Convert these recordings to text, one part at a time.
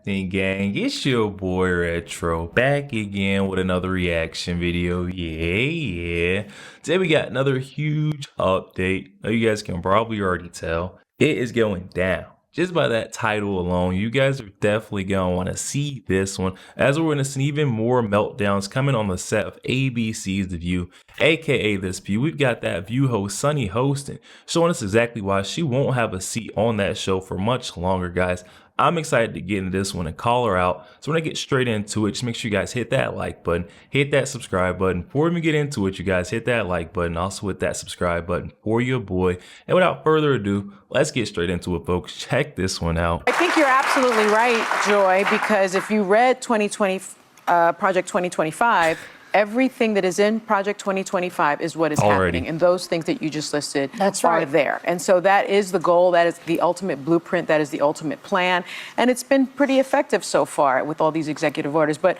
happening, gang? It's your boy Retro back again with another reaction video. Yeah. Today we got another huge update. Now you guys can probably already tell it is going down. Just by that title alone, you guys are definitely going to want to see this one, as we're going to see even more meltdowns coming on the set of ABC's The View, aka This View. We've got that View host, Sunny Hostin, showing us exactly why she won't have a seat on that show for much longer, guys. I'm excited to get into this one and call her out. So we're going to get straight into it. Just make sure you guys hit that like button, hit that subscribe button. Before we get into it, you guys hit that like button, also hit that subscribe button for your boy. And without further ado, let's get straight into it, folks. Check this one out. I think you're absolutely right, Joy, because if you read Project 2025, everything that is in Project 2025 is what is happening, and those things that you just listed are there. And so that is the goal, that is the ultimate blueprint, that is the ultimate plan, and it's been pretty effective so far with all these executive orders. But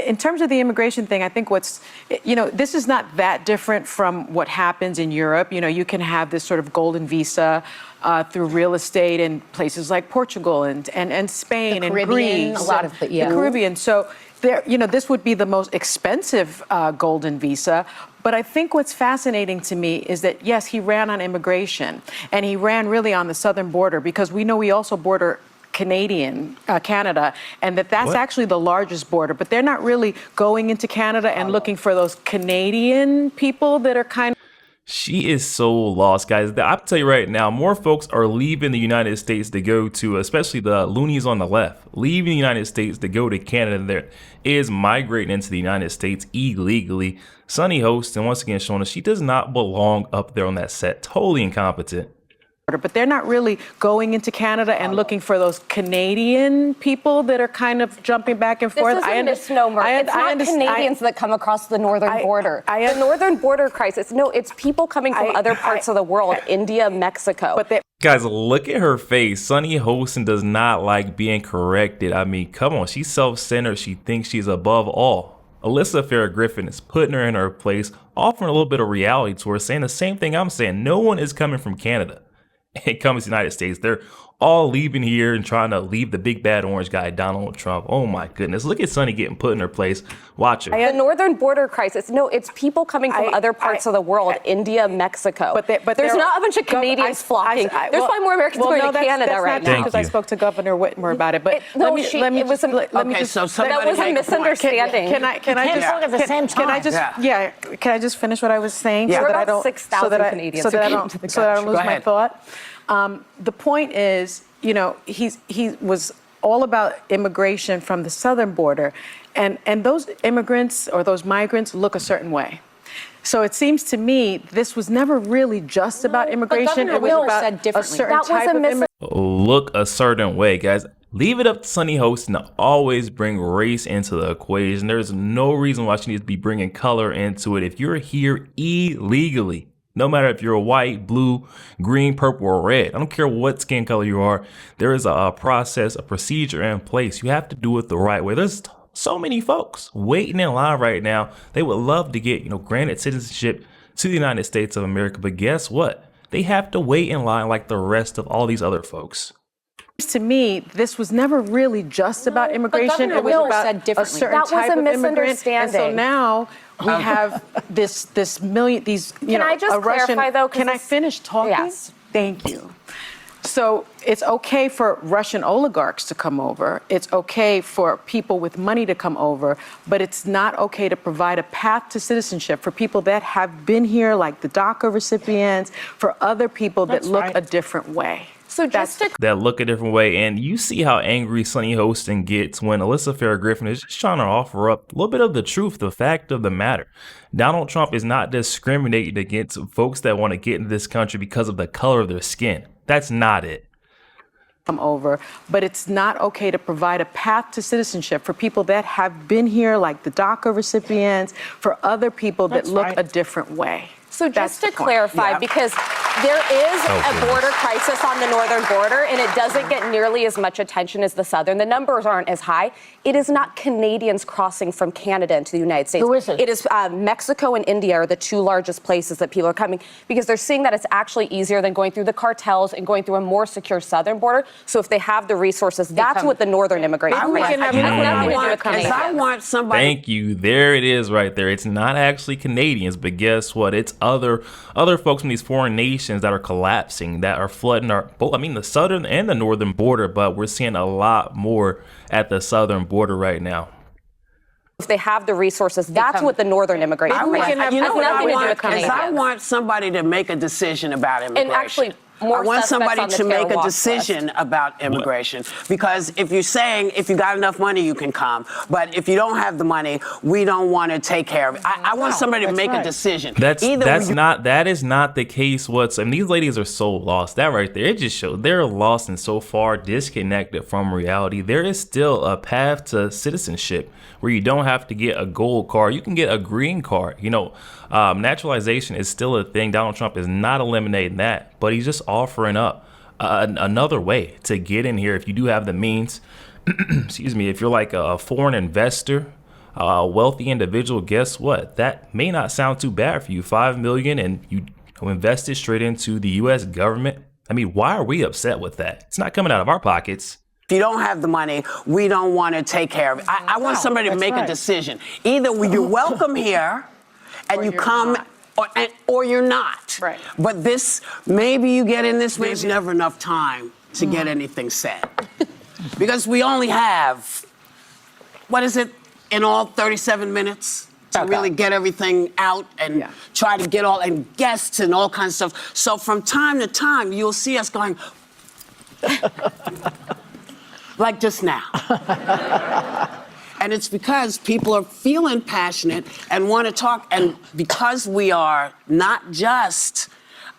in terms of the immigration thing, I think this is not that different from what happens in Europe. You know, you can have this sort of golden visa through real estate in places like Portugal and Spain and Greece, a lot of the Caribbean. So this would be the most expensive golden visa. But I think what's fascinating to me is that, yes, he ran on immigration, and he ran really on the southern border, because we know we also border Canada, and that's actually the largest border. But they're not really going into Canada and looking for those Canadian people that are kind of... She is so lost, guys. I'll tell you right now, more folks are leaving the United States to go to, especially the loonies on the left, leaving the United States to go to Canada. There is migrating into the United States illegally. Sunny Hostin, once again, showing us she does not belong up there on that set. Totally incompetent. But they're not really going into Canada and looking for those Canadian people that are kind of jumping back and forth. This is a misnomer. It's not Canadians that come across the northern border. The northern border crisis. No, it's people coming from other parts of the world, India, Mexico. Guys, look at her face. Sunny Hostin does not like being corrected. I mean, come on. She's self-centered. She thinks she's above all. Alyssa Farrah Griffin is putting her in her place, offering a little bit of reality to her, saying the same thing I'm saying. No one is coming from Canada. It comes to the United States. They're all leaving here and trying to leave the big bad orange guy, Donald Trump. Oh my goodness. Look at Sunny getting put in her place. Watch her. The northern border crisis. No, it's people coming from other parts of the world, India, Mexico. But there's not a bunch of Canadians flocking. There's probably more Americans going to Canada right now. Because I spoke to Governor Whitmer about it. But that was a misunderstanding. Can I just finish what I was saying? There were about 6,000 Canadians who came to the country. So that I don't lose my thought. The point is, he was all about immigration from the southern border, and those immigrants or those migrants look a certain way. So it seems to me this was never really just about immigration. It was about a certain type of immigration. Look a certain way, guys. Leave it up to Sunny Hostin to always bring race into the equation. There's no reason why she needs to be bringing color into it. If you're here illegally, no matter if you're white, blue, green, purple, or red, I don't care what skin color you are, there is a process, a procedure in place. You have to do it the right way. There's so many folks waiting in line right now. They would love to get, granted citizenship to the United States of America, but guess what? They have to wait in line like the rest of all these other folks. To me, this was never really just about immigration. It was about a certain type of immigrant. And so now we have these Can I just clarify, though? Can I finish talking? Yes. Thank you. So it's okay for Russian oligarchs to come over. It's okay for people with money to come over, but it's not okay to provide a path to citizenship for people that have been here, like the DACA recipients, for other people that look a different way. So that look a different way. And you see how angry Sunny Hostin gets when Alyssa Farrah Griffin is just trying to offer up a little bit of the truth, the fact of the matter. Donald Trump is not discriminating against folks that want to get into this country because of the color of their skin. That's not it. Come over, but it's not okay to provide a path to citizenship for people that have been here, like the DACA recipients, for other people that look a different way. So just to clarify, because There is a border crisis on the northern border, and it doesn't get nearly as much attention as the southern. The numbers aren't as high. It is not Canadians crossing from Canada into the United States. Who is it? It is Mexico and India are the two largest places that people are coming because they're seeing that it's actually easier than going through the cartels and going through a more secure southern border. So if they have the resources, that's what the northern immigration I want somebody. Thank you. There it is right there. It's not actually Canadians, but guess what? It's other folks from these foreign nations that are collapsing, that are flooding the southern and the northern border, but we're seeing a lot more at the southern border right now. If they have the resources, that's what the northern immigration I want somebody to make a decision about immigration. And actually, I want somebody to make a decision about immigration. Because if you're saying if you got enough money, you can come. But if you don't have the money, we don't want to take care of it. I want somebody to make a decision. That is not the case. These ladies are so lost. That right there, it just shows they're lost and so far disconnected from reality. There is still a path to citizenship where you don't have to get a gold card. You can get a green card. Naturalization is still a thing. Donald Trump is not eliminating that, but he's just offering up another way to get in here if you do have the means. Excuse me. If you're like a foreign investor, a wealthy individual, guess what? That may not sound too bad for you. $5 million and you invest it straight into the U.S. government. I mean, why are we upset with that? It's not coming out of our pockets. If you don't have the money, we don't want to take care of it. I want somebody to make a decision. Either you're welcome here and you come or you're not. Right. But maybe you get in this, there's never enough time to get anything said. Because we only have, in all 37 minutes to really get everything out and try to get and guests and all kinds of stuff. So from time to time, you'll see us going, like just now. And it's because people are feeling passionate and want to talk. And because we are not just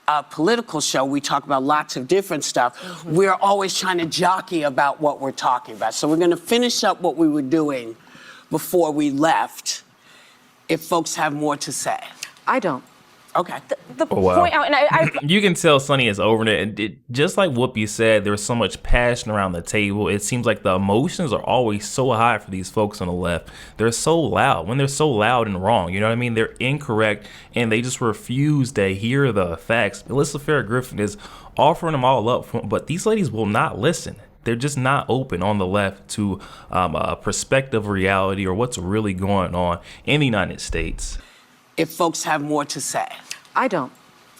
a political show, we talk about lots of different stuff. Mm-hmm. We're always trying to jockey about what we're talking about. So we're going to finish up what we were doing before we left, if folks have more to say. I don't. Okay. The point out, and I you can tell Sonny is over it. And just like Whoopi said, there's so much passion around the table. It seems like the emotions are always so high for these folks on the left. They're so loud. When they're so loud and wrong, you know what I mean? They're incorrect, and they just refuse to hear the facts. Melissa Farrah Griffin is offering them all up, but these ladies will not listen. They're just not open on the left to a perspective of reality or what's really going on in the United States. If folks have more to say. I don't.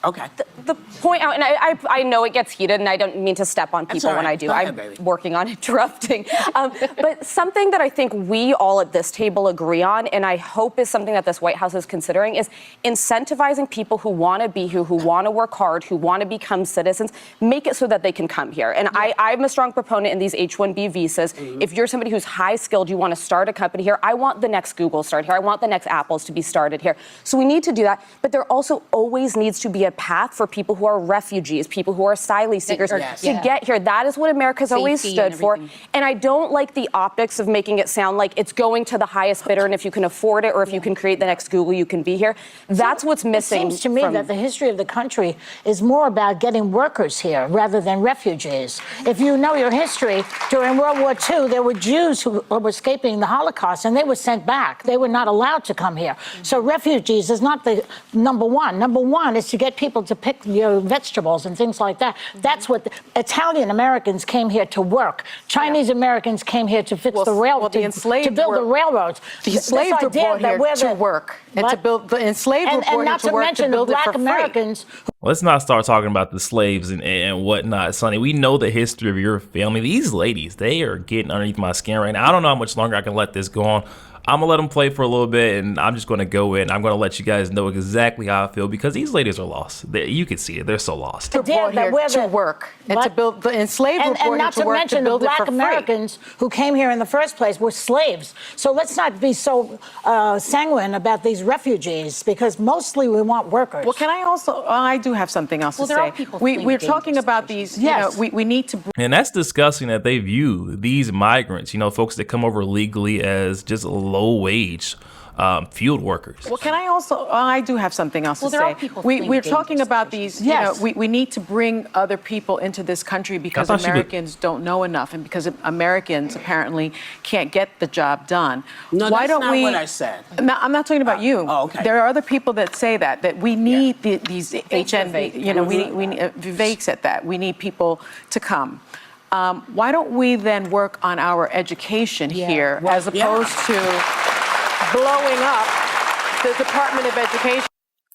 Okay. The point out, and I know it gets heated, and I don't mean to step on people when I do. I'm working on interrupting. But something that I think we all at this table agree on, and I hope is something that this White House is considering, is incentivizing people who want to be here, who want to work hard, who want to become citizens, make it so that they can come here. And I'm a strong proponent in these H-1B visas. Mm-hmm. If you're somebody who's high skilled, you want to start a company here, I want the next Google start here. I want the next Apples to be started here. So we need to do that. But there also always needs to be a path for people who are refugees, people who are asylum seekers to get here. That is what America's always stood for. And I don't like the optics of making it sound like it's going to the highest bidder, and if you can afford it or if you can create the next Google, you can be here. That's what's missing. It seems to me that the history of the country is more about getting workers here rather than refugees. If you know your history, during World War II, there were Jews who were escaping the Holocaust, and they were sent back. They were not allowed to come here. So refugees is not the number one. Number one is to get people to pick your vegetables and things like that. That's what Italian Americans came here to work. Chinese Americans came here to fix the railroads, to build the railroads. The enslaved were brought here to work and to build. The enslaved were brought here to work to build it for Americans. Let's not start talking about the slaves and whatnot, Sonny. We know the history of your family. These ladies, they are getting underneath my skin right now. I don't know how much longer I can let this go on. I'm going to let them play for a little bit, and I'm just going to go in. I'm going to let you guys know exactly how I feel, because these ladies are lost. You can see it. They're so lost. They're brought here to work and to build. The enslaved were brought here to work to build it for free. And not to mention the black Americans who came here in the first place were slaves. So let's not be so sanguine about these refugees, because mostly we want workers. Well, can I also? I do have something else to say. We're talking about these. Yes. We need to. And that's disgusting that they view these migrants, folks that come over legally, as just low wage field workers. Well, can I also? I do have something else to there say. are people We're fleeing talking dangerous about these. Yes. We need to bring other people into this country because thought she would- Americans don't know enough, and because Americans apparently can't get the job done. No, Why that's don't not we? what I said. No, I'm not talking about you. Oh, okay. There are other people that say that we need these HN. You know, we need Vivek said that we need people to come. Why don't we then work on our education here as opposed to blowing up the Department of Education?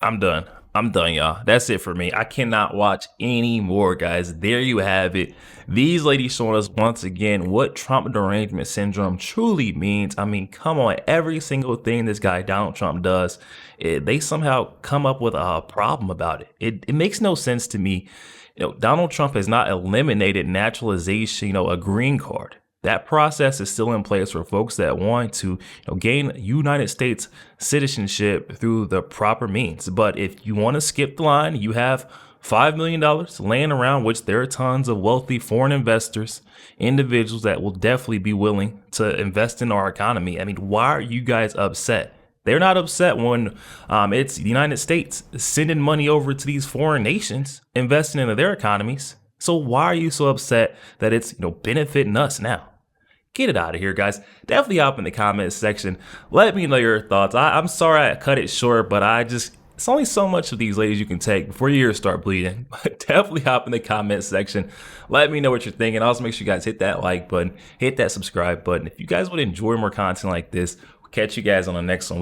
I'm done. I'm done, y'all. That's it for me. I cannot watch any more, guys. There you have it. These ladies showing us once again what Trump derangement syndrome truly means. I mean, come on. Every single thing this guy Donald Trump does, they somehow come up with a problem about it. It makes no sense to me. You know, Donald Trump has not eliminated naturalization, you know, a green card. That process is still in place for folks that want to gain United States citizenship through the proper means. But if you want to skip the line, you have $5 million laying around, which there are tons of wealthy foreign investors, individuals that will definitely be willing to invest in our economy. I mean, why are you guys upset? They're not upset when it's the United States sending money over to these foreign nations, investing into their economies. So why are you so upset that it's benefiting us now? Get it out of here, guys. Definitely hop in the comments section. Let me know your thoughts. I'm sorry I cut it short, but it's only so much of these ladies you can take before your ears start bleeding. But definitely hop in the comments section. Let me know what you're thinking. Also, make sure you guys hit that like button, hit that subscribe button. If you guys would enjoy more content like this, we'll catch you guys on the next one.